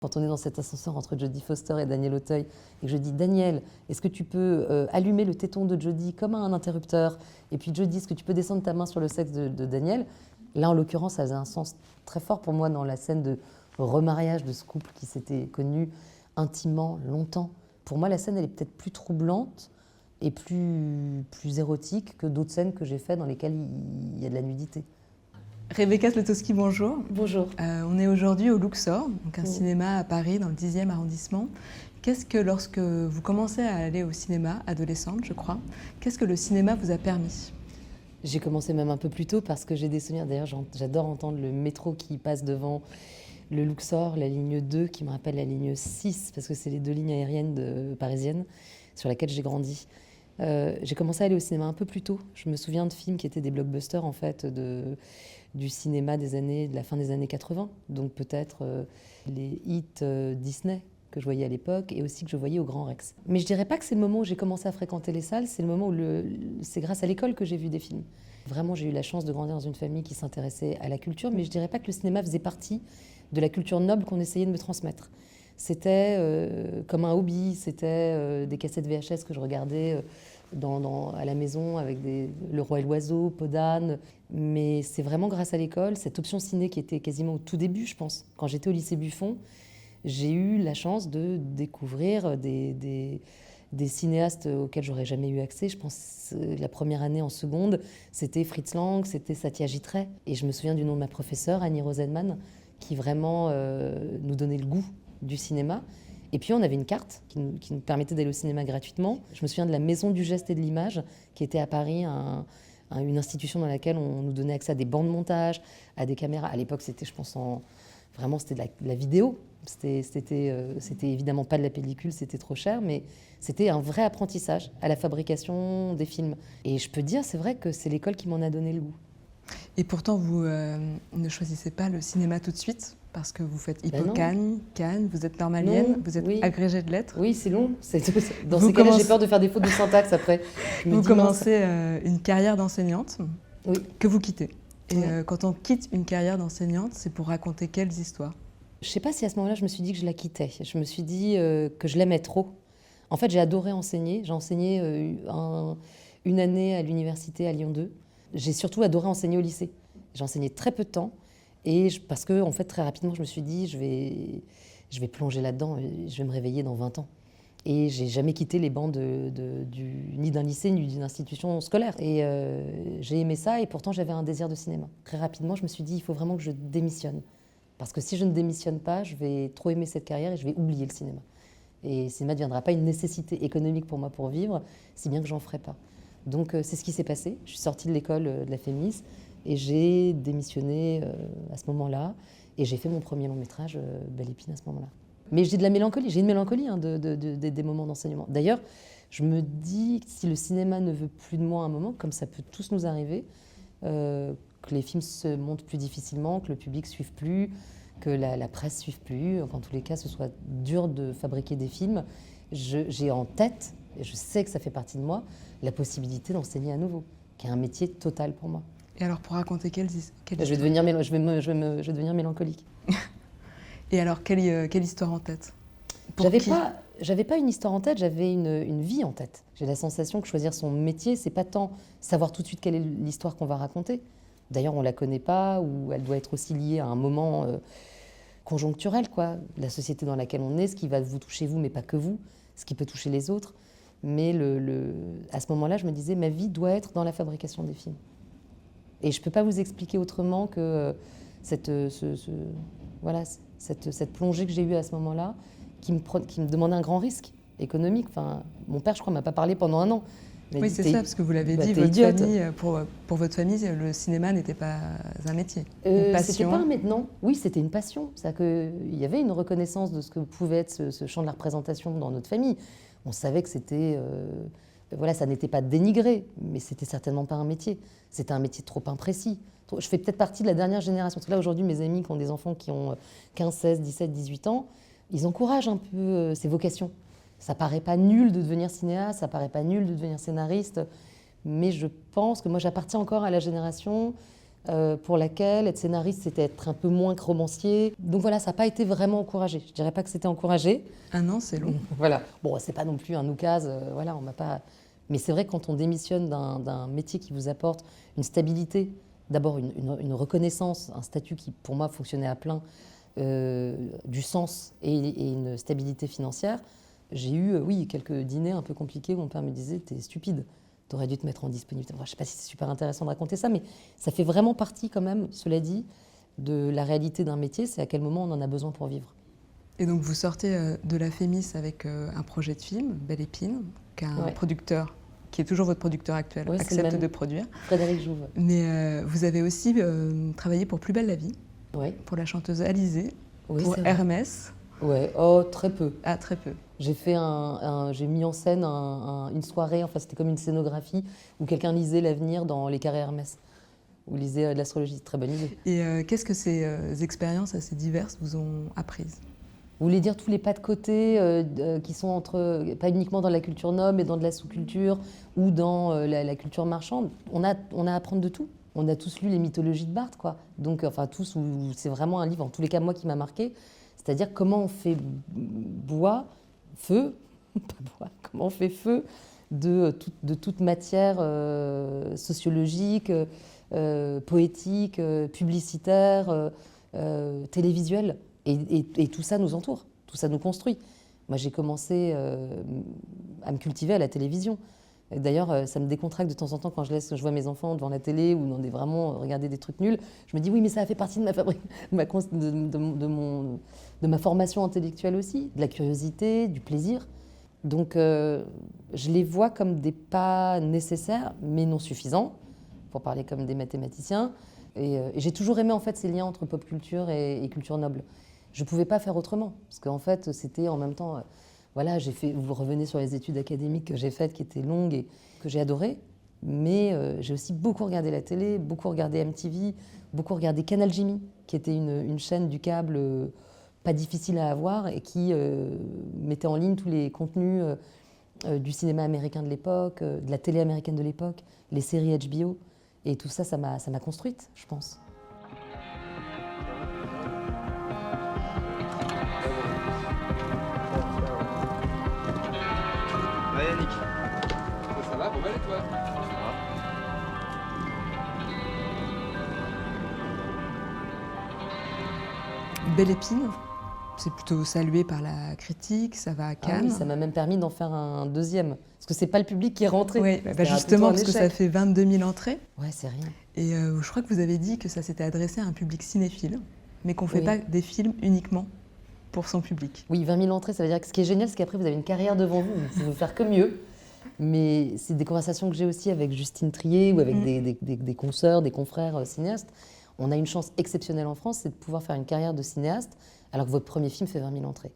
Quand on est dans cet ascenseur entre Jodie Foster et Daniel Auteuil, et que je dis Daniel, est-ce que tu peux allumer le téton de Jodie comme un interrupteur? Et puis Jodie, est-ce que tu peux descendre ta main sur le sexe de Daniel? Là, en l'occurrence, ça faisait un sens très fort pour moi dans la scène de remariage de ce couple qui s'était connu intimement, longtemps. Pour moi, la scène, elle est peut-être plus troublante et plus érotique que d'autres scènes que j'ai faites dans lesquelles il y a de la nudité. Rebecca Zlotowski, bonjour. Bonjour. On est aujourd'hui au Luxor, donc un cinéma à Paris dans le 10e arrondissement. Qu'est-ce que, lorsque vous commencez à aller au cinéma, adolescente je crois, qu'est-ce que le cinéma vous a permis? J'ai commencé même un peu plus tôt parce que j'ai des souvenirs. D'ailleurs, j'adore entendre le métro qui passe devant le Luxor, la ligne 2 qui me rappelle la ligne 6, parce que c'est les deux lignes aériennes parisiennes sur lesquelles j'ai grandi. J'ai commencé à aller au cinéma un peu plus tôt. Je me souviens de films qui étaient des blockbusters en fait, du cinéma de la fin des années 80. Donc peut-être les hits Disney que je voyais à l'époque et aussi que je voyais au Grand Rex. Mais je dirais pas que c'est le moment où j'ai commencé à fréquenter les salles, c'est le moment où c'est grâce à l'école que j'ai vu des films. Vraiment, j'ai eu la chance de grandir dans une famille qui s'intéressait à la culture, mais je dirais pas que le cinéma faisait partie de la culture noble qu'on essayait de me transmettre. C'était comme un hobby, c'était des cassettes VHS que je regardais à la maison avec Le Roi et l'Oiseau, Peau d'âne. Mais c'est vraiment grâce à l'école, cette option ciné qui était quasiment au tout début, je pense. Quand j'étais au lycée Buffon, j'ai eu la chance de découvrir des cinéastes auxquels j'aurais jamais eu accès. Je pense la première année en seconde, c'était Fritz Lang, c'était Satyajit Ray. Et je me souviens du nom de ma professeure, Annie Rosenman, qui vraiment nous donnait le goût du cinéma. Et puis on avait une carte qui nous permettait d'aller au cinéma gratuitement. Je me souviens de la Maison du Geste et de l'Image, qui était à Paris, une institution dans laquelle on nous donnait accès à des bancs de montage, à des caméras. À l'époque, c'était, je pense, vraiment c'était de la vidéo. C'était évidemment pas de la pellicule, c'était trop cher, mais c'était un vrai apprentissage à la fabrication des films. Et je peux dire, c'est vrai que c'est l'école qui m'en a donné le goût. Et pourtant, vous ne choisissez pas le cinéma tout de suite, parce que vous faites Hippocagne, Cannes, vous êtes normalienne, vous êtes agrégée de lettres. Oui, c'est long. Dans ces cas-là, j'ai peur de faire des fautes de syntaxe après. Vous commencez une carrière d'enseignante que vous quittez. Et quand on quitte une carrière d'enseignante, c'est pour raconter quelles histoires? Je ne sais pas si à ce moment-là, je me suis dit que je la quittais. Je me suis dit que je l'aimais trop. En fait, j'ai adoré enseigner. J'ai enseigné une année à l'université à Lyon 2. J'ai surtout adoré enseigner au lycée. J'ai enseigné très peu de temps. Parce que, en fait, très rapidement, je me suis dit, je vais plonger là-dedans, je vais me réveiller dans 20 ans. Et j'ai jamais quitté les bancs ni d'un lycée, ni d'une institution scolaire. Et j'ai aimé ça, et pourtant, j'avais un désir de cinéma. Très rapidement, je me suis dit, il faut vraiment que je démissionne. Parce que si je ne démissionne pas, je vais trop aimer cette carrière et je vais oublier le cinéma. Et le cinéma ne deviendra pas une nécessité économique pour moi pour vivre, si bien que j'en ferai pas. Donc c'est ce qui s'est passé. Je suis sortie de l'école de la FEMIS et j'ai démissionné à ce moment-là. Et j'ai fait mon premier long métrage, Belle Épine, à ce moment-là. Mais j'ai de la mélancolie, j'ai une mélancolie des moments d'enseignement. D'ailleurs, je me dis, si le cinéma ne veut plus de moi à un moment, comme ça peut tous nous arriver, que les films se montent plus difficilement, que le public ne suive plus, que la presse ne suive plus, qu'en tous les cas, ce soit dur de fabriquer des films. J'ai en tête, et je sais que ça fait partie de moi, la possibilité d'enseigner à nouveau, qui est un métier total pour moi. Et alors, pour raconter quelle je vais devenir mélancolique. Et alors, quelle histoire en tête? J'avais pas une histoire en tête, j'avais une vie en tête. J'ai la sensation que choisir son métier, c'est pas tant savoir tout de suite quelle est l'histoire qu'on va raconter. D'ailleurs, on ne la connaît pas, ou elle doit être aussi liée à un moment conjoncturel, quoi. La société dans laquelle on est, ce qui va vous toucher vous, mais pas que vous, ce qui peut toucher les autres. Mais à ce moment-là, je me disais, ma vie doit être dans la fabrication des films. Et je ne peux pas vous expliquer autrement que cette plongée que j'ai eue à ce moment-là, qui me demandait un grand risque économique. Enfin, mon père, je crois, ne m'a pas parlé pendant 1 an. Oui, c'est ça, parce que vous l'avez dit, pour votre famille, le cinéma n'était pas un métier, une passion. C'était pas un métier, non. Oui, c'était une passion. C'est-à-dire qu'il y avait une reconnaissance de ce que pouvait être ce champ de la représentation dans notre famille. On savait que c'était... ça n'était pas dénigré, mais c'était certainement pas un métier. C'était un métier trop imprécis. Je fais peut-être partie de la dernière génération. Parce que là, aujourd'hui, mes amis qui ont des enfants qui ont 15, 16, 17, 18 ans, ils encouragent un peu ces vocations. Ça paraît pas nul de devenir cinéaste, ça paraît pas nul de devenir scénariste, mais je pense que moi j'appartiens encore à la génération pour laquelle être scénariste, c'était être un peu moins que romancier. Donc voilà, ça n'a pas été vraiment encouragé. Je dirais pas que c'était encouragé. 1 an, c'est long. Voilà. Bon, c'est pas non plus un oukase, voilà, on m'a pas... Mais c'est vrai que quand on démissionne d'un métier qui vous apporte une stabilité, d'abord une reconnaissance, un statut qui, pour moi, fonctionnait à plein, du sens et une stabilité financière, j'ai eu, oui, quelques dîners un peu compliqués où mon père me disait « t'es stupide, t'aurais dû te mettre en disponibilité ». Enfin, je ne sais pas si c'est super intéressant de raconter ça, mais ça fait vraiment partie quand même, cela dit, de la réalité d'un métier, c'est à quel moment on en a besoin pour vivre. Et donc vous sortez de la Fémis avec un projet de film, Belle Épine, qu'un producteur, qui est toujours votre producteur actuel, accepte de produire. Frédéric Jouve. Mais vous avez aussi travaillé pour Plus belle la vie, pour la chanteuse Alizée, pour Hermès. Ouais, oh, très peu. Ah, très peu. J'ai fait j'ai mis en scène une soirée, enfin c'était comme une scénographie, où quelqu'un lisait l'avenir dans les carrés Hermès, ou lisait de l'astrologie, très bonne idée. Et qu'est-ce que ces expériences assez diverses vous ont apprises ? Vous voulez dire tous les pas de côté qui sont pas uniquement dans la culture noble, mais dans de la sous-culture ou dans la culture marchande. On a à apprendre de tout. On a tous lu les mythologies de Barthes, quoi. Donc, enfin tous, c'est vraiment un livre, en tous les cas moi qui m'a marqué. C'est-à-dire comment on fait feu, comment on fait feu de toute matière sociologique, poétique, publicitaire, télévisuelle. Et tout ça nous entoure, tout ça nous construit. Moi, j'ai commencé à me cultiver à la télévision. D'ailleurs, ça me décontracte de temps en temps quand je vois mes enfants devant la télé ou vraiment regarder des trucs nuls. Je me dis oui, mais ça a fait partie de de ma formation intellectuelle aussi, de la curiosité, du plaisir. Donc, je les vois comme des pas nécessaires, mais non suffisants, pour parler comme des mathématiciens. Et j'ai toujours aimé en fait ces liens entre pop culture et culture noble. Je ne pouvais pas faire autrement, parce qu'en fait, c'était en même temps... voilà, vous revenez sur les études académiques que j'ai faites, qui étaient longues et que j'ai adorées, mais j'ai aussi beaucoup regardé la télé, beaucoup regardé MTV, beaucoup regardé Canal Jimmy, qui était une chaîne du câble pas difficile à avoir et qui mettait en ligne tous les contenus du cinéma américain de l'époque, de la télé américaine de l'époque, les séries HBO. Et tout ça, ça m'a construite, je pense. Ouais, Yannick. Ça va, bon, et toi? Belle Épine, c'est plutôt salué par la critique, ça va à Cannes. Ah oui, ça m'a même permis d'en faire un deuxième. Parce que c'est pas le public qui est rentré. Oui, justement, parce que ça fait 22 000 entrées. Ouais, c'est rien. Et je crois que vous avez dit que ça s'était adressé à un public cinéphile, mais qu'on ne fait pas des films uniquement pour son public. Oui, 20 000 entrées, ça veut dire que ce qui est génial, c'est qu'après, vous avez une carrière devant vous. Vous pouvez faire que mieux. Mais c'est des conversations que j'ai aussi avec Justine Triet ou avec des consoeurs, des confrères cinéastes. On a une chance exceptionnelle en France, c'est de pouvoir faire une carrière de cinéaste alors que votre premier film fait 20 000 entrées.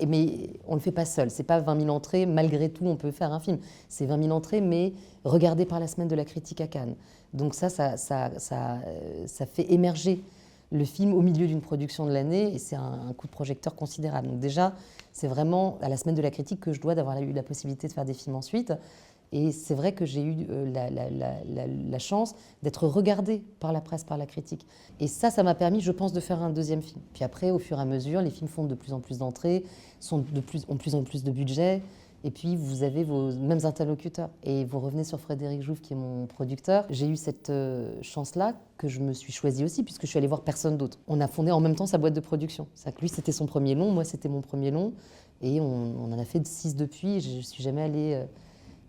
Mais on ne le fait pas seul. C'est pas 20 000 entrées, malgré tout, on peut faire un film. C'est 20 000 entrées, mais regardé par la semaine de la critique à Cannes. Donc ça fait émerger le film au milieu d'une production de l'année et c'est un coup de projecteur considérable. Donc déjà, c'est vraiment à la semaine de la critique que je dois d'avoir eu la possibilité de faire des films ensuite. Et c'est vrai que j'ai eu la chance d'être regardée par la presse, par la critique. Et ça m'a permis, je pense, de faire un deuxième film. Puis après, au fur et à mesure, les films font de plus en plus d'entrées, ont de plus en plus de budget. Et puis, vous avez vos mêmes interlocuteurs. Et vous revenez sur Frédéric Jouve, qui est mon producteur. J'ai eu cette chance-là que je me suis choisie aussi, puisque je suis allée voir personne d'autre. On a fondé en même temps sa boîte de production. C'est-à-dire que lui, c'était son premier long, moi, c'était mon premier long. Et on en a fait 6 depuis. Et je ne suis jamais allée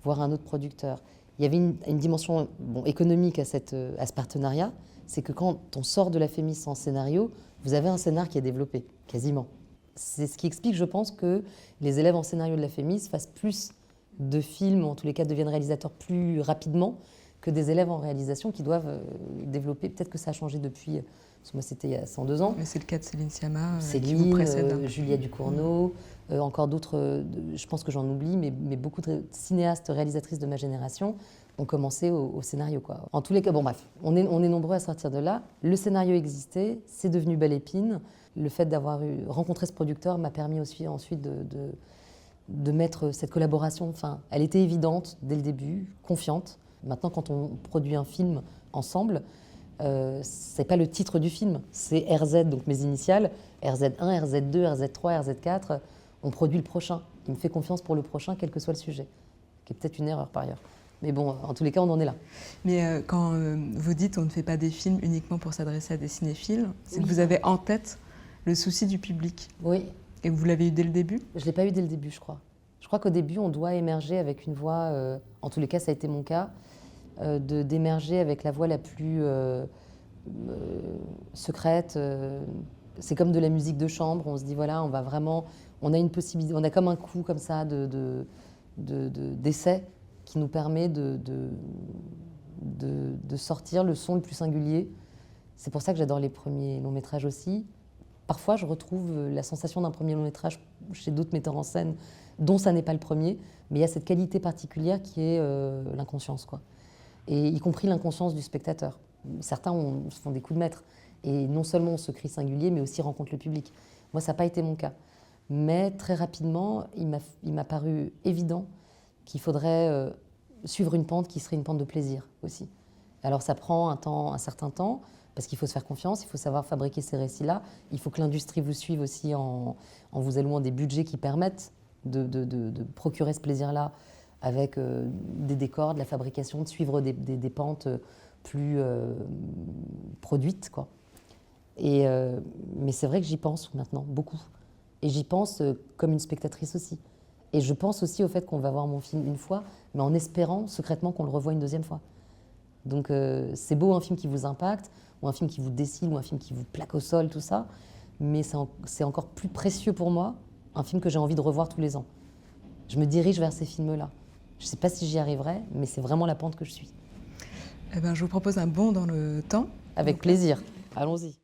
voir un autre producteur. Il y avait une dimension économique à ce partenariat. C'est que quand on sort de la Fémis sans scénario, vous avez un scénar qui est développé, quasiment. C'est ce qui explique, je pense, que les élèves en scénario de la Fémis fassent plus de films, ou en tous les cas deviennent réalisateurs plus rapidement que des élèves en réalisation qui doivent développer. Peut-être que ça a changé depuis, parce que moi c'était il y a 102 ans. Mais c'est le cas de Céline Sciamma, Céline, qui vous précède. Julia Ducournau, encore d'autres, je pense que j'en oublie, mais beaucoup de cinéastes, réalisatrices de ma génération ont commencé au scénario, quoi. En tous les cas, bon bref, on est nombreux à sortir de là. Le scénario existait, c'est devenu Belle Épine. Le fait d'avoir rencontré ce producteur m'a permis aussi ensuite de mettre cette collaboration. Enfin, elle était évidente dès le début, confiante. Maintenant, quand on produit un film ensemble, c'est pas le titre du film, c'est RZ, donc mes initiales, RZ1, RZ2, RZ3, RZ4. On produit le prochain. Il me fait confiance pour le prochain, quel que soit le sujet. Qui est peut-être une erreur par ailleurs. Mais bon, en tous les cas, on en est là. Mais quand vous dites on ne fait pas des films uniquement pour s'adresser à des cinéphiles, c'est Oui. que vous avez en tête le souci du public. Oui, Et vous l'avez eu dès le début? je ne l'ai pas eu dès le début, je crois. Je crois qu'au début, on doit émerger avec une voix, en tous les cas, ça a été mon cas, d'émerger avec la voix la plus secrète. C'est comme de la musique de chambre. On se dit, voilà, on va vraiment... On a une possibilité, on a comme un coup comme ça d'essai qui nous permet de sortir le son le plus singulier. C'est pour ça que j'adore les premiers longs métrages aussi. Parfois, je retrouve la sensation d'un premier long métrage chez d'autres metteurs en scène, dont ça n'est pas le premier, mais il y a cette qualité particulière qui est l'inconscience, quoi. Et y compris l'inconscience du spectateur. Certains se font des coups de maître, et non seulement on se crie singulier, mais aussi rencontre le public. Moi, ça n'a pas été mon cas. Mais très rapidement, il m'a paru évident qu'il faudrait suivre une pente qui serait une pente de plaisir aussi. Alors ça prend un certain temps, parce qu'il faut se faire confiance, il faut savoir fabriquer ces récits-là. Il faut que l'industrie vous suive aussi en vous allouant des budgets qui permettent de procurer ce plaisir-là avec des décors, de la fabrication, de suivre des pentes plus produites, quoi. Mais c'est vrai que j'y pense maintenant, beaucoup. Et j'y pense comme une spectatrice aussi. Et je pense aussi au fait qu'on va voir mon film une fois, mais en espérant secrètement qu'on le revoie une deuxième fois. Donc c'est beau un film qui vous impacte, ou un film qui vous décide, ou un film qui vous plaque au sol, tout ça. Mais c'est encore plus précieux pour moi, un film que j'ai envie de revoir tous les ans. Je me dirige vers ces films-là. Je ne sais pas si j'y arriverai, mais c'est vraiment la pente que je suis. Eh ben, je vous propose un bond dans le temps. Avec plaisir. Allons-y.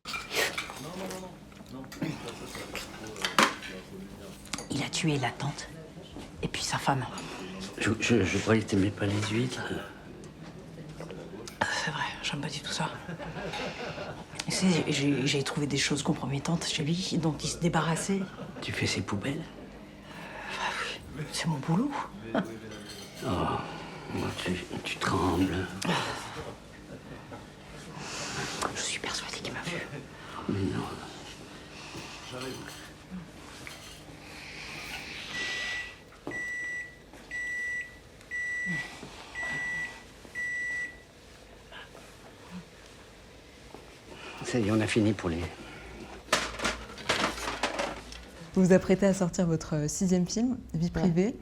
Il a tué la tante. Et puis sa femme. Je croyais que t'aimais pas les huîtres. C'est vrai, j'aime pas du tout ça. Tu sais, j'ai trouvé des choses compromettantes chez lui, dont il se débarrassait. Tu fais ses poubelles? C'est mon boulot. Oh, moi, tu trembles. Je suis persuadée qu'il m'a vu. Mais non. Ça y est, on a fini pour les... Vous vous apprêtez à sortir votre 6e film, Vie privée.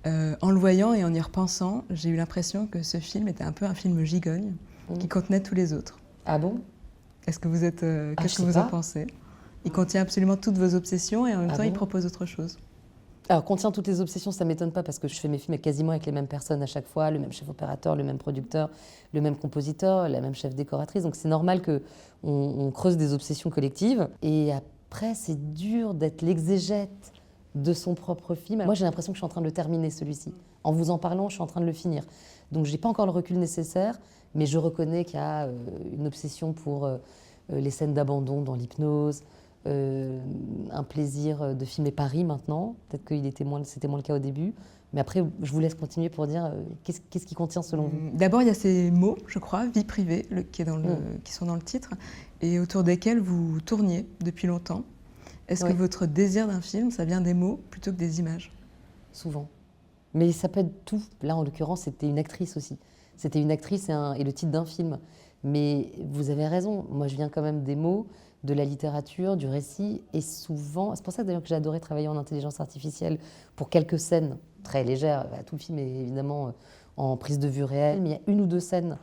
En le voyant et en y repensant, j'ai eu l'impression que ce film était un peu un film gigogne qui contenait tous les autres. Ah bon? Est-ce que vous êtes... Qu'est-ce que je vous sais en pas. pensez? Il contient absolument toutes vos obsessions et en même Ah temps, il bon? propose autre chose. Alors, contient toutes les obsessions, ça ne m'étonne pas parce que je fais mes films quasiment avec les mêmes personnes à chaque fois, le même chef opérateur, le même producteur, le même compositeur, la même chef décoratrice. Donc c'est normal qu'on creuse des obsessions collectives. Et après, c'est dur d'être l'exégète de son propre film. Moi, j'ai l'impression que je suis en train de le terminer, celui-ci. En vous en parlant, je suis en train de le finir. Donc je n'ai pas encore le recul nécessaire, mais je reconnais qu'il y a une obsession pour les scènes d'abandon dans l'hypnose, un plaisir de filmer Paris maintenant. Peut-être que c'était moins le cas au début. Mais après, je vous laisse continuer pour dire qu'est-ce qui contient selon vous. D'abord, il y a ces mots, je crois, vie privée, qui sont dans le titre, et autour desquels vous tourniez depuis longtemps. Est-ce que votre désir d'un film, ça vient des mots plutôt que des images? Souvent. Mais ça peut être tout. Là, en l'occurrence, c'était une actrice aussi. C'était une actrice et le titre d'un film. Mais vous avez raison. Moi, je viens quand même des mots, de la littérature, du récit. Et souvent, c'est pour ça d'ailleurs que j'ai adoré travailler en intelligence artificielle pour quelques scènes très légères. Tout le film est évidemment en prise de vue réelle. Mais il y a une ou deux scènes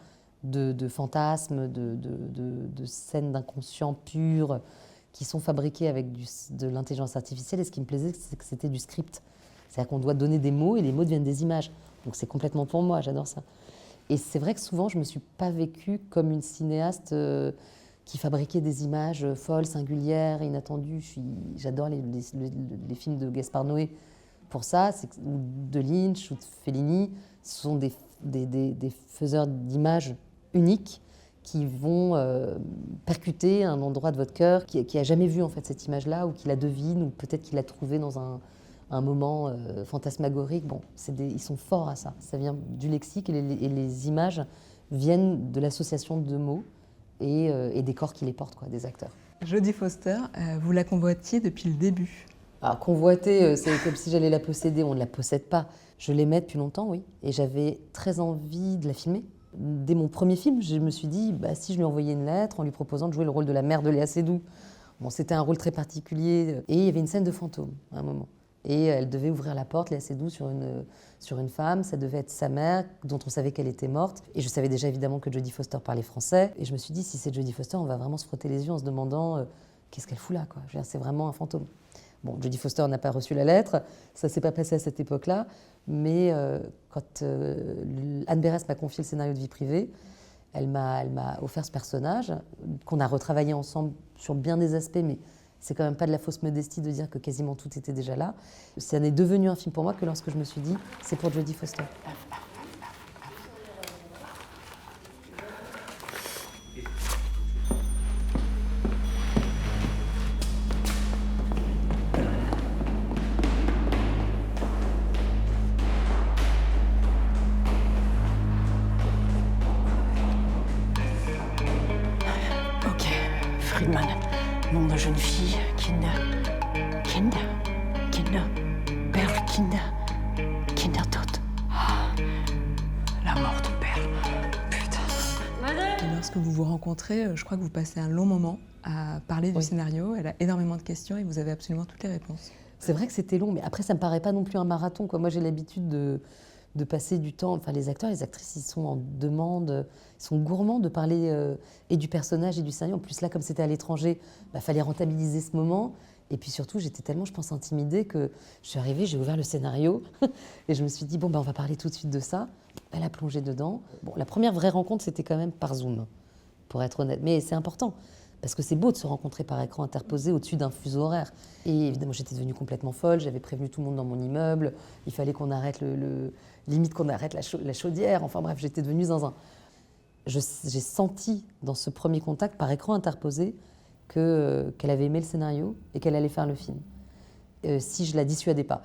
de fantasmes, de scènes d'inconscient pur qui sont fabriquées avec de l'intelligence artificielle. Et ce qui me plaisait, c'est que c'était du script. C'est-à-dire qu'on doit donner des mots et les mots deviennent des images. Donc c'est complètement pour moi, j'adore ça. Et c'est vrai que souvent, je ne me suis pas vécue comme une cinéaste qui fabriquait des images folles, singulières, inattendues. J'adore les films de Gaspard Noé pour ça, ou de Lynch ou de Fellini. Ce sont des faiseurs d'images uniques qui vont percuter un endroit de votre cœur qui n'a jamais vu en fait, cette image-là, ou qui la devine, ou peut-être qu'il l'a trouvée dans un moment fantasmagorique. Bon, ils sont forts à ça. Ça vient du lexique et les images viennent de l'association de mots et des corps qui les portent, quoi, des acteurs. Jodie Foster, vous la convoitiez depuis le début. Alors, convoiter, c'est comme si j'allais la posséder. On ne la possède pas. Je l'aimais depuis longtemps, oui. Et j'avais très envie de la filmer. Dès mon premier film, je me suis dit, si je lui envoyais une lettre en lui proposant de jouer le rôle de la mère de Léa Seydoux. Bon, c'était un rôle très particulier. Et il y avait une scène de fantôme, à un moment. Et elle devait ouvrir la porte, Léa Seydoux, sur une femme. Ça devait être sa mère, dont on savait qu'elle était morte. Et je savais déjà évidemment que Jodie Foster parlait français. Et je me suis dit, si c'est Jodie Foster, on va vraiment se frotter les yeux en se demandant qu'est-ce qu'elle fout là, quoi. Je veux dire, c'est vraiment un fantôme. Bon, Jodie Foster n'a pas reçu la lettre, ça ne s'est pas passé à cette époque-là, mais quand Anne Berès m'a confié le scénario de Vie privée, elle m'a offert ce personnage, qu'on a retravaillé ensemble sur bien des aspects, mais c'est quand même pas de la fausse modestie de dire que quasiment tout était déjà là. Ça n'est devenu un film pour moi que lorsque je me suis dit, c'est pour Jodie Foster. Friedman, nom de jeune fille, Kinder, Perle Kindertot. La mort de Perle, putain. Et lorsque vous vous rencontrez, je crois que vous passez un long moment à parler du scénario. Elle a énormément de questions et vous avez absolument toutes les réponses. C'est vrai que c'était long, mais après, ça ne me paraît pas non plus un marathon, quoi. Moi, j'ai l'habitude de passer du temps. Enfin, les acteurs, les actrices, ils sont en demande, ils sont gourmands de parler et du personnage et du scénario. En plus, là, comme c'était à l'étranger, fallait rentabiliser ce moment. Et puis surtout, j'étais tellement, je pense, intimidée que je suis arrivée, j'ai ouvert le scénario et je me suis dit, bon, on va parler tout de suite de ça. Elle a plongé dedans. Bon, la première vraie rencontre, c'était quand même par Zoom, pour être honnête. Mais c'est important. Parce que c'est beau de se rencontrer par écran interposé au-dessus d'un fuseau horaire. Et évidemment, j'étais devenue complètement folle. J'avais prévenu tout le monde dans mon immeuble. Il fallait qu'on arrête limite qu'on arrête la chaudière. Enfin bref, j'étais devenue zinzin. J'ai senti dans ce premier contact par écran interposé qu'elle avait aimé le scénario et qu'elle allait faire le film. Si je la dissuadais pas.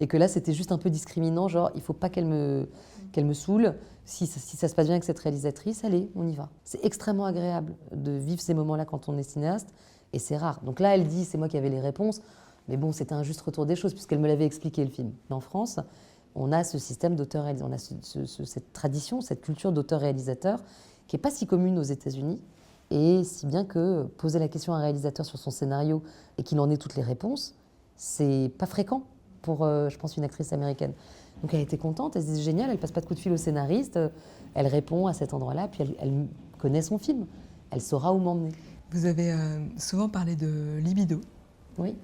Et que là, c'était juste un peu discriminant, genre, il ne faut pas qu'elle me saoule. Si ça se passe bien avec cette réalisatrice, allez, on y va. C'est extrêmement agréable de vivre ces moments-là quand on est cinéaste, et c'est rare. Donc là, elle dit, c'est moi qui avais les réponses, mais bon, c'était un juste retour des choses, puisqu'elle me l'avait expliqué, le film. Mais en France, on a ce système d'auteur-réalisateur, on a cette tradition, cette culture d'auteur-réalisateur, qui n'est pas si commune aux États-Unis, et si bien que poser la question à un réalisateur sur son scénario, et qu'il en ait toutes les réponses, c'est pas fréquent pour, je pense, une actrice américaine. Donc elle était contente, elle se disait génial, elle passe pas de coup de fil au scénariste, elle répond à cet endroit-là, puis elle connaît son film, elle saura où m'emmener. Vous avez souvent parlé de libido, oui.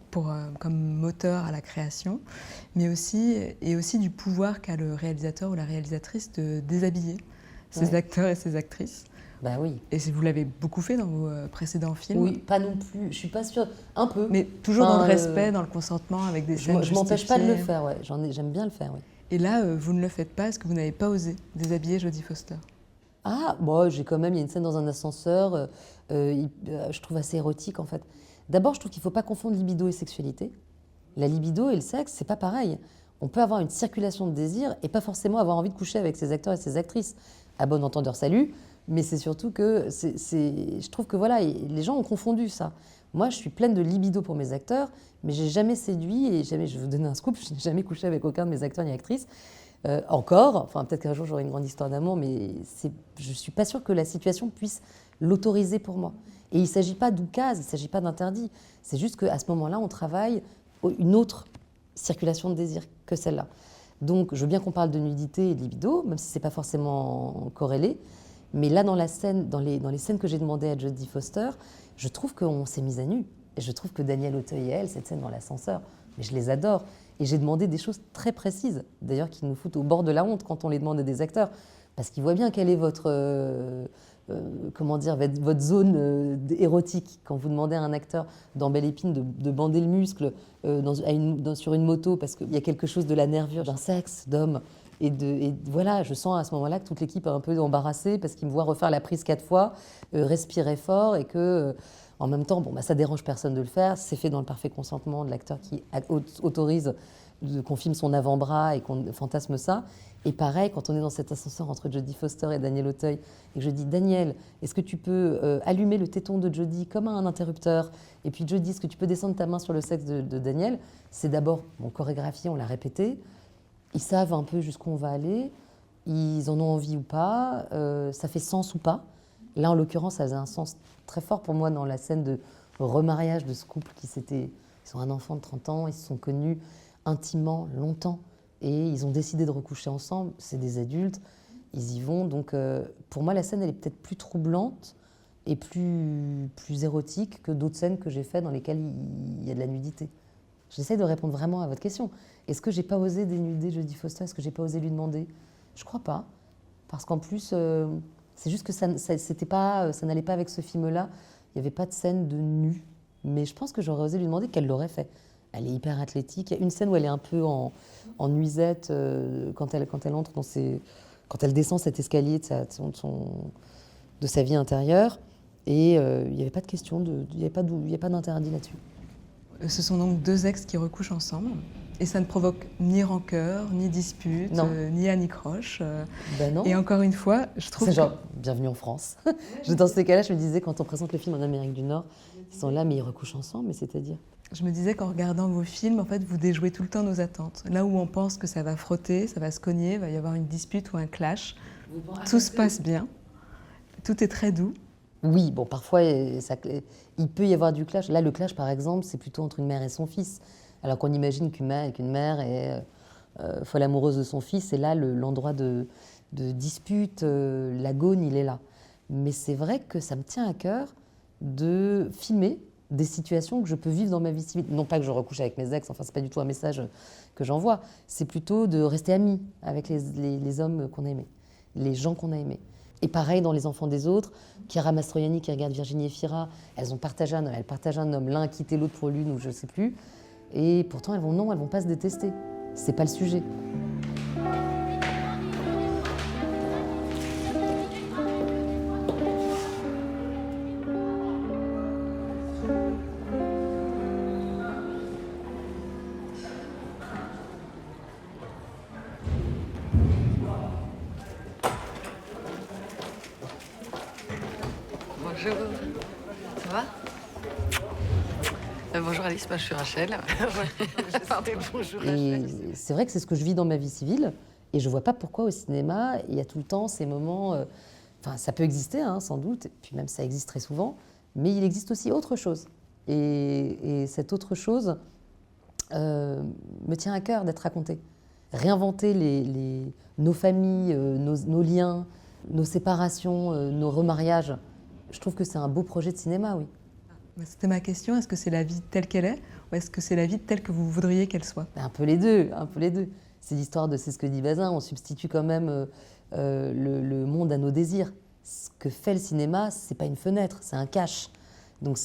Comme moteur à la création, mais aussi du pouvoir qu'a le réalisateur ou la réalisatrice de déshabiller ses acteurs et ses actrices. Bah oui. Et vous l'avez beaucoup fait dans vos précédents films. Oui, pas non plus, je suis pas sûre, un peu. Mais toujours dans le respect, dans le consentement, avec des scènes je m'empêche pas de le justifiées. faire, ouais. J'aime bien le faire, oui. Et là, vous ne le faites pas. Est-ce que vous n'avez pas osé déshabiller Jodie Foster? Ah, bon, j'ai quand même, il y a une scène dans un ascenseur, je trouve assez érotique en fait. D'abord, je trouve qu'il ne faut pas confondre libido et sexualité. La libido et le sexe, c'est pas pareil. On peut avoir une circulation de désir et pas forcément avoir envie de coucher avec ses acteurs et ses actrices. À bon entendeur, salut, mais c'est surtout que je trouve que voilà, les gens ont confondu ça. Moi, je suis pleine de libido pour mes acteurs, mais j'ai jamais séduit et jamais, je vais vous donner un scoop, je n'ai jamais couché avec aucun de mes acteurs ni actrices. Encore, enfin peut-être qu'un jour j'aurai une grande histoire d'amour, mais je ne suis pas sûre que la situation puisse l'autoriser pour moi. Et il ne s'agit pas d'oukase, il ne s'agit pas d'interdit. C'est juste qu'à ce moment-là, on travaille une autre circulation de désir que celle-là. Donc je veux bien qu'on parle de nudité et de libido, même si ce n'est pas forcément corrélé. Mais là, dans les scènes que j'ai demandées à Jodie Foster, je trouve qu'on s'est mis à nu. Et je trouve que Daniel Auteuil et elle, cette scène dans l'ascenseur, mais je les adore. Et j'ai demandé des choses très précises, d'ailleurs, qui nous foutent au bord de la honte quand on les demande à des acteurs. Parce qu'ils voient bien quelle est votre zone érotique. Quand vous demandez à un acteur dans Belle Épine de bander le muscle sur une moto, parce qu'il y a quelque chose de la nervure, d'un sexe, d'homme. Et voilà, je sens à ce moment-là que toute l'équipe est un peu embarrassée parce qu'ils me voient refaire la prise 4 fois, respirer fort et que En même temps, bon, bah, ça dérange personne de le faire. C'est fait dans le parfait consentement de l'acteur qui autorise qu'on filme son avant-bras et qu'on fantasme ça. Et pareil, quand on est dans cet ascenseur entre Jodie Foster et Daniel Auteuil, et que je dis, Daniel, est-ce que tu peux allumer le téton de Jodie comme un interrupteur? Et puis Jodie, est-ce que tu peux descendre ta main sur le sexe de Daniel? C'est d'abord chorégraphié, on l'a répété. Ils savent un peu jusqu'où on va aller. Ils en ont envie ou pas. Ça fait sens ou pas. Là, en l'occurrence, ça faisait un sens très fort pour moi dans la scène de remariage de ce couple ils ont un enfant de 30 ans, ils se sont connus intimement, longtemps, et ils ont décidé de recoucher ensemble. C'est des adultes, ils y vont. Donc, pour moi, la scène, elle est peut-être plus troublante et plus érotique que d'autres scènes que j'ai faites dans lesquelles il y a de la nudité. J'essaie de répondre vraiment à votre question. Est-ce que j'ai pas osé dénuder Jodie Foster? Est-ce que j'ai pas osé lui demander? Je crois pas, parce qu'en plus... c'est juste que ça n'allait pas avec ce film-là. Il n'y avait pas de scène de nu. Mais je pense que j'aurais osé lui demander qu'elle l'aurait fait. Elle est hyper athlétique. Il y a une scène où elle est un peu en nuisette quand elle entre quand elle descend cet escalier de sa vie intérieure. Et il n'y avait pas de question, il n'y avait pas d'interdit là-dessus. Ce sont donc deux ex qui recouchent ensemble. Et ça ne provoque ni rancœur, ni dispute, ni anicroche. Ben non. Et encore une fois, je trouve c'est genre, bienvenue en France. Dans ces cas-là, je me disais, quand on présente le film en Amérique du Nord, ils sont là, mais ils recouchent ensemble, mais c'est-à-dire? Je me disais qu'en regardant vos films, en fait, vous déjouez tout le temps nos attentes. Là où on pense que ça va frotter, ça va se cogner, il va y avoir une dispute ou un clash, tout se passe bien, tout est très doux. Oui, bon, parfois, il peut y avoir du clash. Là, le clash, par exemple, c'est plutôt entre une mère et son fils. Alors qu'on imagine qu'une mère est folle amoureuse de son fils, et là, l'endroit de dispute, l'agonie, il est là. Mais c'est vrai que ça me tient à cœur de filmer des situations que je peux vivre dans ma vie civile. Non pas que je recouche avec mes ex, enfin, c'est pas du tout un message que j'envoie. C'est plutôt de rester amis avec les hommes qu'on a aimés, les gens qu'on a aimés. Et pareil dans Les Enfants des autres, Chiara Mastroianni qui regarde Virginie Efira, elles partagent un homme, l'un a quitté l'autre pour l'une ou je sais plus. Et pourtant, elles vont pas se détester. C'est pas le sujet. Bonjour, ça va? Bonjour Alice, moi je suis Rachel. Bonjour Rachel. Et c'est vrai que c'est ce que je vis dans ma vie civile. Et je vois pas pourquoi au cinéma, il y a tout le temps ces moments... Enfin, ça peut exister, hein, sans doute, et puis même ça existe très souvent, mais il existe aussi autre chose. Et cette autre chose me tient à cœur d'être racontée. Réinventer nos familles, nos liens, nos séparations, nos remariages. Je trouve que c'est un beau projet de cinéma, oui. C'était ma question, est-ce que c'est la vie telle qu'elle est ou est-ce que c'est la vie telle que vous voudriez qu'elle soit? Un peu les deux, un peu les deux. C'est l'histoire de C'est ce que dit Bazin, on substitue quand même le monde à nos désirs. Ce que fait le cinéma, c'est pas une fenêtre, c'est un cache. Donc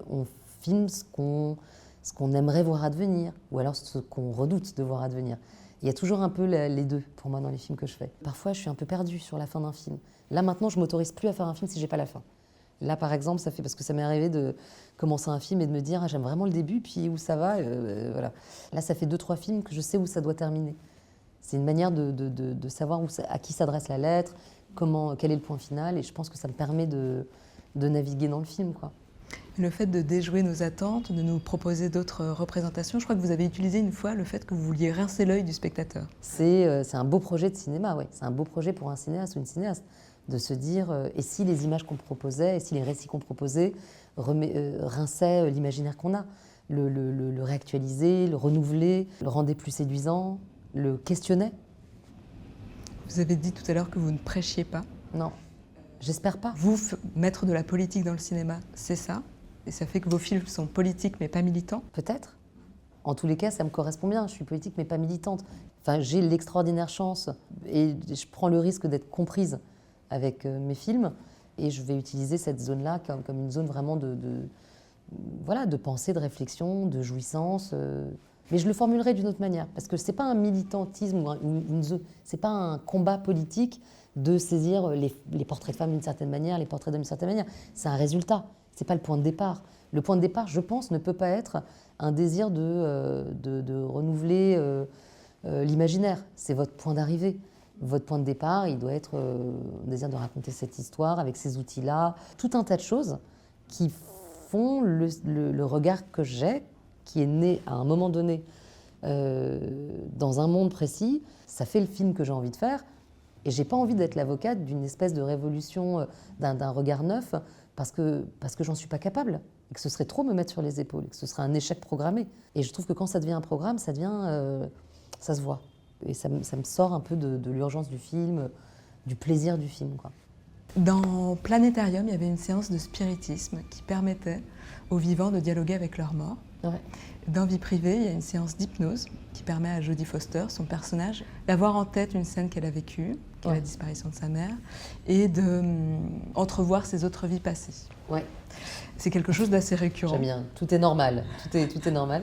on filme ce qu'on aimerait voir advenir, ou alors ce qu'on redoute de voir advenir. Il y a toujours un peu les deux pour moi dans les films que je fais. Parfois, je suis un peu perdue sur la fin d'un film. Là, maintenant, je m'autorise plus à faire un film si j'ai pas la fin. Là, par exemple, parce que ça m'est arrivé de commencer un film et de me dire j'aime vraiment le début, puis où ça va, voilà. Là, ça fait 2-3 films que je sais où ça doit terminer. C'est une manière de savoir à qui s'adresse la lettre, quel est le point final, et je pense que ça me permet de naviguer dans le film, quoi. Le fait de déjouer nos attentes, de nous proposer d'autres représentations, je crois que vous avez utilisé une fois le fait que vous vouliez rincer l'œil du spectateur. C'est un beau projet de cinéma, oui. C'est un beau projet pour un cinéaste ou une cinéaste, de se dire et si les images qu'on proposait, et si les récits qu'on proposait rinçaient l'imaginaire qu'on a, le réactualiser, le renouveler, le rendait plus séduisant, le questionner. Vous avez dit tout à l'heure que vous ne prêchiez pas. Non, j'espère pas. Vous, mettre de la politique dans le cinéma, c'est ça? Et ça fait que vos films sont politiques mais pas militants? Peut-être. En tous les cas, ça me correspond bien. Je suis politique mais pas militante. Enfin, j'ai l'extraordinaire chance et je prends le risque d'être comprise avec mes films et je vais utiliser cette zone-là comme une zone vraiment de pensée, de réflexion, de jouissance. Mais je le formulerai d'une autre manière parce que c'est pas un militantisme c'est pas un combat politique de saisir les portraits de femmes d'une certaine manière, les portraits d'hommes d'une certaine manière. C'est un résultat. C'est pas le point de départ. Le point de départ, je pense, ne peut pas être un désir de renouveler l'imaginaire. C'est votre point d'arrivée. Votre point de départ, il doit être un désir de raconter cette histoire avec ces outils-là. Tout un tas de choses qui font le regard que j'ai, qui est né à un moment donné dans un monde précis. Ça fait le film que j'ai envie de faire. Et j'ai pas envie d'être l'avocate d'une espèce de révolution, d'un regard neuf, parce que j'en suis pas capable. Et que ce serait trop me mettre sur les épaules, et que ce serait un échec programmé. Et je trouve que quand ça devient un programme, ça se voit. Et ça me sort un peu de l'urgence du film, du plaisir du film, quoi. Dans Planétarium, il y avait une séance de spiritisme qui permettait aux vivants de dialoguer avec leurs morts. Ouais. Dans Vie privée, il y a une séance d'hypnose qui permet à Jodie Foster, son personnage, d'avoir en tête une scène qu'elle a vécue, qui est la disparition de sa mère, et d'entrevoir ses autres vies passées. Ouais. C'est quelque chose d'assez récurrent. J'aime bien. Tout est normal. Tout est normal.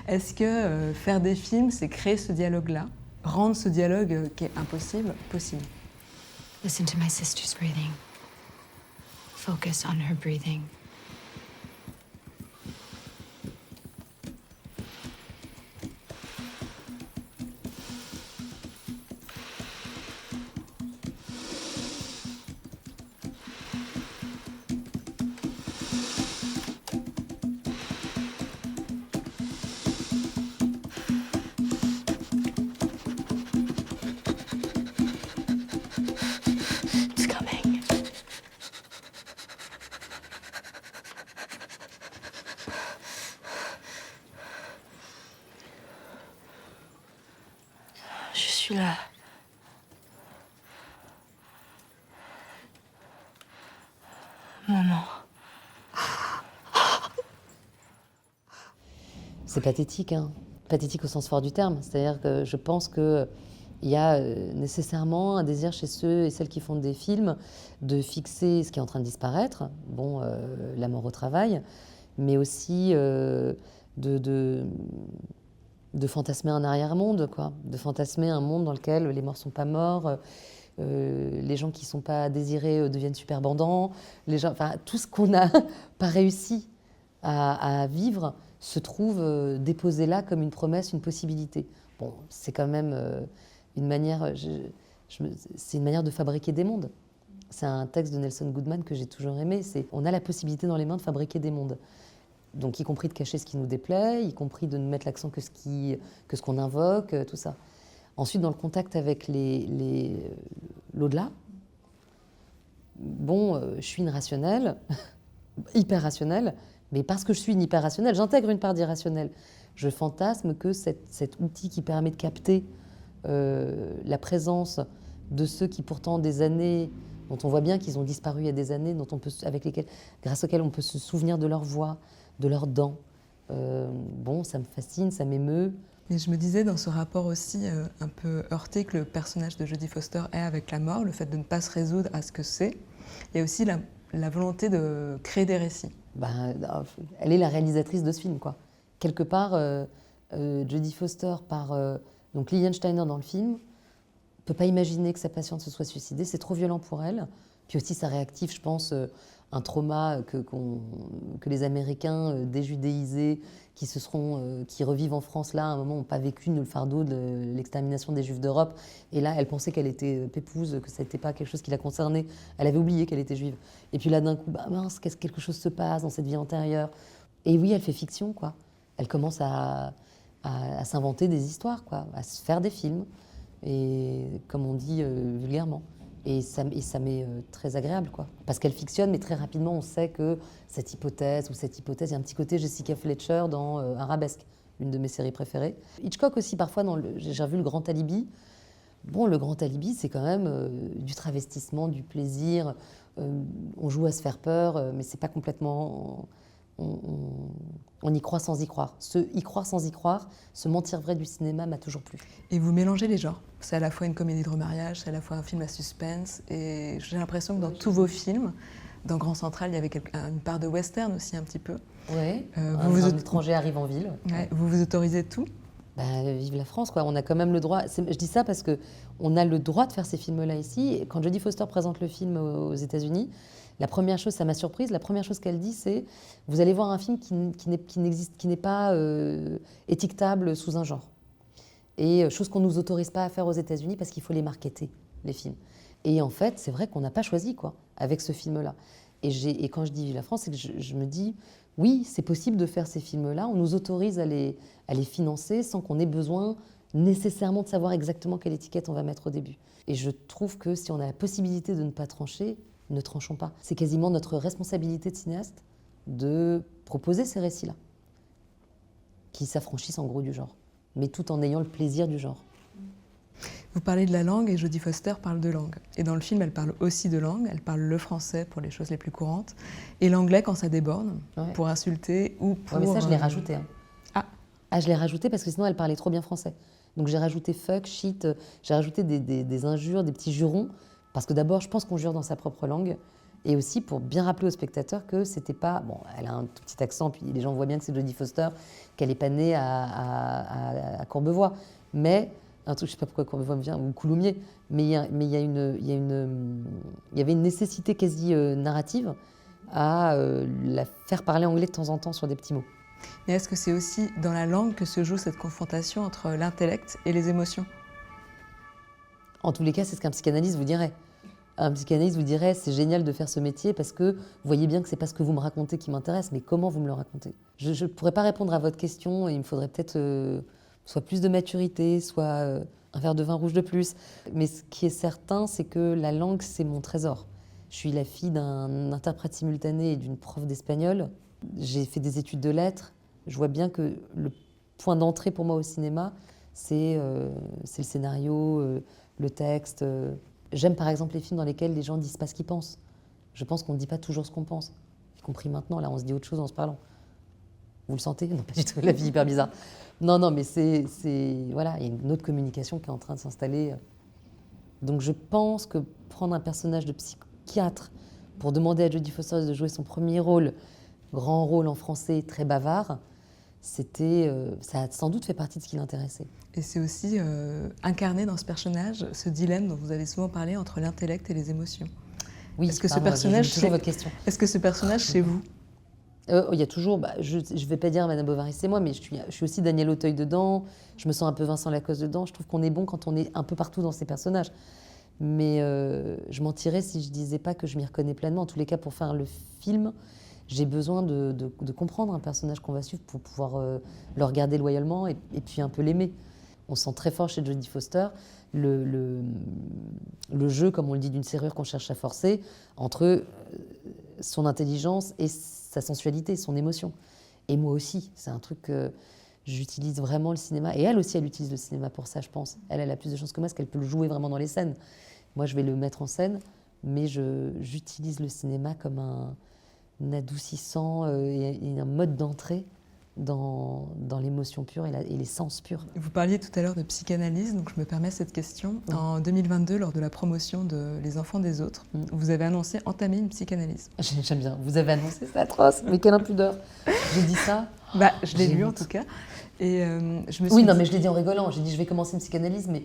Est-ce que faire des films, c'est créer ce dialogue-là, rendre ce dialogue qui est impossible, possible? Listen to my sister's breathing. Focus on her breathing. It's coming. Je suis là. Maman. C'est pathétique, hein. Pathétique au sens fort du terme. C'est-à-dire que je pense qu'il y a nécessairement un désir chez ceux et celles qui font des films de fixer ce qui est en train de disparaître, bon, la mort au travail, mais aussi de fantasmer un arrière-monde, quoi. De fantasmer un monde dans lequel les morts ne sont pas morts, les gens qui ne sont pas désirés deviennent super bandants, enfin, tout ce qu'on n'a pas réussi à vivre se trouve déposé là comme une promesse, une possibilité. Bon, c'est quand même une manière, c'est une manière de fabriquer des mondes. C'est un texte de Nelson Goodman que j'ai toujours aimé, c'est on a la possibilité dans les mains de fabriquer des mondes. Donc y compris de cacher ce qui nous déplaît, y compris de ne mettre l'accent que ce qu'on invoque, tout ça. Ensuite, dans le contact avec l'au-delà, bon, je suis une rationnelle, hyper rationnelle, mais parce que je suis une hyper rationnelle, j'intègre une part d'irrationnel. Je fantasme que cet outil qui permet de capter la présence de ceux qui, pourtant, des années, dont on voit bien qu'ils ont disparu il y a des années, grâce auxquels on peut se souvenir de leur voix, de leurs dents. Bon, ça me fascine, ça m'émeut. Mais je me disais dans ce rapport aussi un peu heurté que le personnage de Jodie Foster est avec la mort, le fait de ne pas se résoudre à ce que c'est, il y a aussi la volonté de créer des récits. Elle est la réalisatrice de ce film, quoi. Quelque part, Jodie Foster, donc Liliane Steiner dans le film, ne peut pas imaginer que sa patiente se soit suicidée, c'est trop violent pour elle. Puis aussi, ça réactive, je pense, un trauma que les Américains déjudéisés qui revivent en France là, à un moment, n'ont pas vécu le fardeau de l'extermination des Juifs d'Europe. Et là, elle pensait qu'elle était pépouse, que ça n'était pas quelque chose qui la concernait. Elle avait oublié qu'elle était juive. Et puis là, d'un coup, mince, quelque chose se passe dans cette vie antérieure. Et oui, elle fait fiction, quoi. Elle commence à s'inventer des histoires, quoi, à se faire des films, et comme on dit vulgairement. Et ça m'est très agréable, quoi. Parce qu'elle fictionne, mais très rapidement, on sait que cette hypothèse, il y a un petit côté Jessica Fletcher dans Arabesque, une de mes séries préférées. Hitchcock aussi, parfois, j'ai revu Le Grand Alibi. Bon, Le Grand Alibi, c'est quand même du travestissement, du plaisir. On joue à se faire peur, mais c'est pas complètement... On y croit sans y croire. Y croire sans y croire, ce mentir vrai du cinéma m'a toujours plu. Et vous mélangez les genres. C'est à la fois une comédie de remariage, c'est à la fois un film à suspense. Et j'ai l'impression que dans tous vos films, dans Grand Central, il y avait une part de western aussi un petit peu. Oui, un étranger arrive en ville. Ouais, vous vous autorisez tout? Vive la France, quoi. On a quand même le droit. Je dis ça parce que on a le droit de faire ces films-là ici. Et quand Jodie Foster présente le film aux États-Unis, la première chose, ça m'a surprise. La première chose qu'elle dit, c'est vous allez voir un film qui n'est pas étiquetable sous un genre. Et chose qu'on nous autorise pas à faire aux États-Unis parce qu'il faut les marketer, les films. Et en fait, c'est vrai qu'on n'a pas choisi, quoi, avec ce film-là. Et quand je dis Vive la France, c'est que je me dis, oui, c'est possible de faire ces films-là. On nous autorise à les financer sans qu'on ait besoin nécessairement de savoir exactement quelle étiquette on va mettre au début. Et je trouve que si on a la possibilité de ne pas trancher, ne tranchons pas. C'est quasiment notre responsabilité de cinéaste de proposer ces récits-là, qui s'affranchissent en gros du genre, mais tout en ayant le plaisir du genre. Vous parlez de la langue et Jodie Foster parle de langue. Et dans le film, elle parle aussi de langue. Elle parle le français pour les choses les plus courantes et l'anglais quand ça déborde, pour insulter ou pour... Ouais, mais ça, je l'ai rajouté. Hein. Ah, je l'ai rajouté parce que sinon, elle parlait trop bien français. Donc j'ai rajouté fuck, shit, j'ai rajouté des injures, des petits jurons. Parce que d'abord, je pense qu'on jure dans sa propre langue. Et aussi pour bien rappeler aux spectateurs que c'était pas... Bon, elle a un tout petit accent, puis les gens voient bien que c'est Jodie Foster, qu'elle n'est pas née à Courbevoie. Mais... je ne sais pas pourquoi Courbevoie me vient, ou Coulommiers, mais il y avait une nécessité quasi narrative à la faire parler anglais de temps en temps sur des petits mots. mais est-ce que c'est aussi dans la langue que se joue cette confrontation entre l'intellect et les émotions? En tous les cas, c'est ce qu'un psychanalyste vous dirait. Un psychanalyste vous dirait, c'est génial de faire ce métier parce que vous voyez bien que ce n'est pas ce que vous me racontez qui m'intéresse, mais comment vous me le racontez. Je ne pourrais pas répondre à votre question et il me faudrait peut-être soit plus de maturité, soit un verre de vin rouge de plus. Mais ce qui est certain, c'est que la langue, c'est mon trésor. Je suis la fille d'un interprète simultané et d'une prof d'espagnol. J'ai fait des études de lettres. Je vois bien que le point d'entrée pour moi au cinéma, c'est le scénario, le texte. J'aime par exemple les films dans lesquels les gens ne disent pas ce qu'ils pensent. Je pense qu'on ne dit pas toujours ce qu'on pense, y compris maintenant. Là, on se dit autre chose en se parlant. Vous le sentez? Non, pas du tout. La vie est hyper bizarre. Non, mais voilà, il y a une autre communication qui est en train de s'installer. Donc je pense que prendre un personnage de psychiatre pour demander à Jodie Foster de jouer son premier rôle, grand rôle en français, très bavard, ça a sans doute fait partie de ce qui l'intéressait. Et c'est aussi incarné dans ce personnage, ce dilemme dont vous avez souvent parlé entre l'intellect et les émotions. Oui, est-ce que pardon, ce personnage, toujours votre question. Est-ce que ce personnage, c'est vous? Il y a toujours, je ne vais pas dire Madame Bovary, c'est moi, mais je suis aussi Daniel Auteuil dedans, je me sens un peu Vincent Lacoste dedans, je trouve qu'on est bon quand on est un peu partout dans ces personnages. Mais je mentirais si je ne disais pas que je m'y reconnais pleinement. En tous les cas, pour faire le film, j'ai besoin de comprendre un personnage qu'on va suivre pour pouvoir le regarder loyalement et puis un peu l'aimer. On sent très fort chez Jodie Foster le jeu, comme on le dit, d'une serrure qu'on cherche à forcer entre son intelligence et sa sensualité, son émotion. Et moi aussi, c'est un truc que j'utilise vraiment le cinéma. Et elle aussi, elle utilise le cinéma pour ça, je pense. Elle a plus de chance que moi, parce qu'elle peut le jouer vraiment dans les scènes. Moi, je vais le mettre en scène, mais j'utilise le cinéma comme un adoucissant et un mode d'entrée dans l'émotion pure et les sens purs. Vous parliez tout à l'heure de psychanalyse, donc je me permets cette question. En 2022, lors de la promotion de Les Enfants des Autres, vous avez annoncé entamer une psychanalyse. J'aime bien. Vous avez annoncé, c'est atroce, mais quelle impudeur. J'ai dit ça. Je l'ai lu en tout cas. Et je me suis oui, non, mais je l'ai dit en rigolant. J'ai dit, je vais commencer une psychanalyse, mais...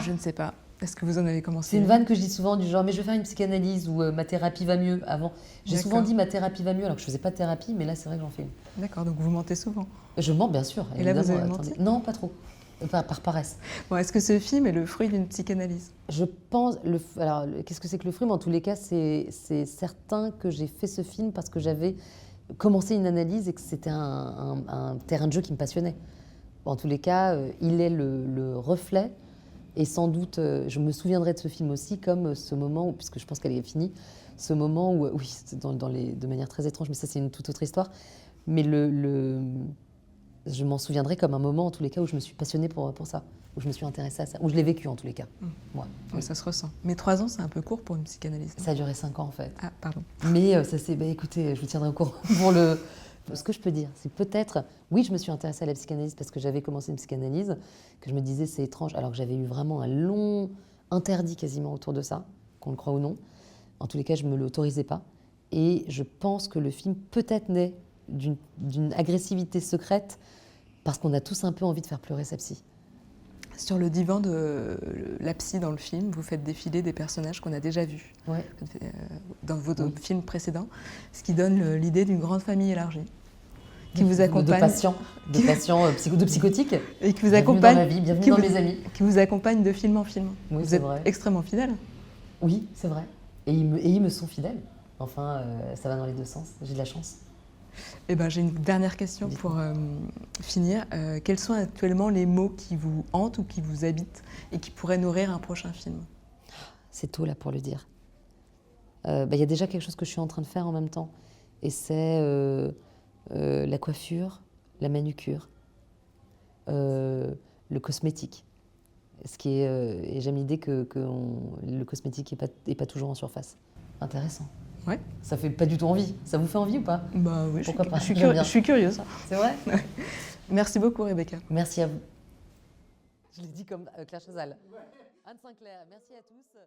je ne sais pas. Est-ce que vous en avez commencé? C'est une vanne que je dis souvent du genre, mais je vais faire une psychanalyse ou ma thérapie va mieux avant. J'ai souvent dit ma thérapie va mieux alors que je faisais pas de thérapie, mais là c'est vrai que j'en fais une. D'accord, donc vous mentez souvent. Je mens bien sûr. Et là vous avez menti? Non, pas trop. Par paresse. Bon, est-ce que ce film est le fruit d'une psychanalyse? Je pense. Alors, qu'est-ce que c'est que le fruit? Mais en tous les cas, c'est certain que j'ai fait ce film parce que j'avais commencé une analyse et que c'était un terrain de jeu qui me passionnait. En tous les cas, il est le reflet. Et sans doute, je me souviendrai de ce film aussi comme ce moment, où, puisque je pense qu'elle est finie, ce moment où, oui, c'est de manière très étrange, mais ça c'est une toute autre histoire, mais je m'en souviendrai comme un moment, en tous les cas, où je me suis passionnée pour ça, où je me suis intéressée à ça, où je l'ai vécu en tous les cas. Moi. Oui, ça se ressent. Mais 3 ans, c'est un peu court pour une psychanalyse. Ça a duré 5 ans en fait. Ah, pardon. Mais ça c'est, écoutez, je vous tiendrai au courant pour ce que je peux dire, c'est peut-être, oui, je me suis intéressée à la psychanalyse parce que j'avais commencé une psychanalyse, que je me disais c'est étrange, alors que j'avais eu vraiment un long interdit quasiment autour de ça, qu'on le croit ou non. En tous les cas, je ne me l'autorisais pas. Et je pense que le film peut-être naît d'une agressivité secrète parce qu'on a tous un peu envie de faire pleurer sa psy. Sur le divan de la psy dans le film, vous faites défiler des personnages qu'on a déjà vus Ouais. dans vos Oui. films précédents, ce qui donne l'idée d'une grande famille élargie qui vous De accompagne patients, de psychotiques. et qui vous Bienvenue accompagne, dans ma vie, bienvenue qui dans vous- mes amis. qui vous accompagne de film en film. Oui, Vous c'est êtes vrai. extrêmement fidèle. Oui, c'est vrai. Et ils me sont fidèles. Enfin, ça va dans les deux sens. J'ai de la chance. Eh ben, j'ai une dernière question pour finir. Quels sont actuellement les mots qui vous hantent ou qui vous habitent et qui pourraient nourrir un prochain film? C'est tôt là pour le dire. Il y a déjà quelque chose que je suis en train de faire en même temps. Et c'est la coiffure, la manucure, le cosmétique. Et j'aime l'idée que le cosmétique n'est pas toujours en surface. Intéressant. Ouais. Ça fait pas du tout envie. Ça vous fait envie ou pas? Bah oui, Pourquoi pas? je suis J'aime bien. je suis curieuse. C'est vrai? Merci beaucoup, Rebecca. Merci à vous. Je l'ai dit comme Claire Chazal. Anne Sinclair, merci à tous.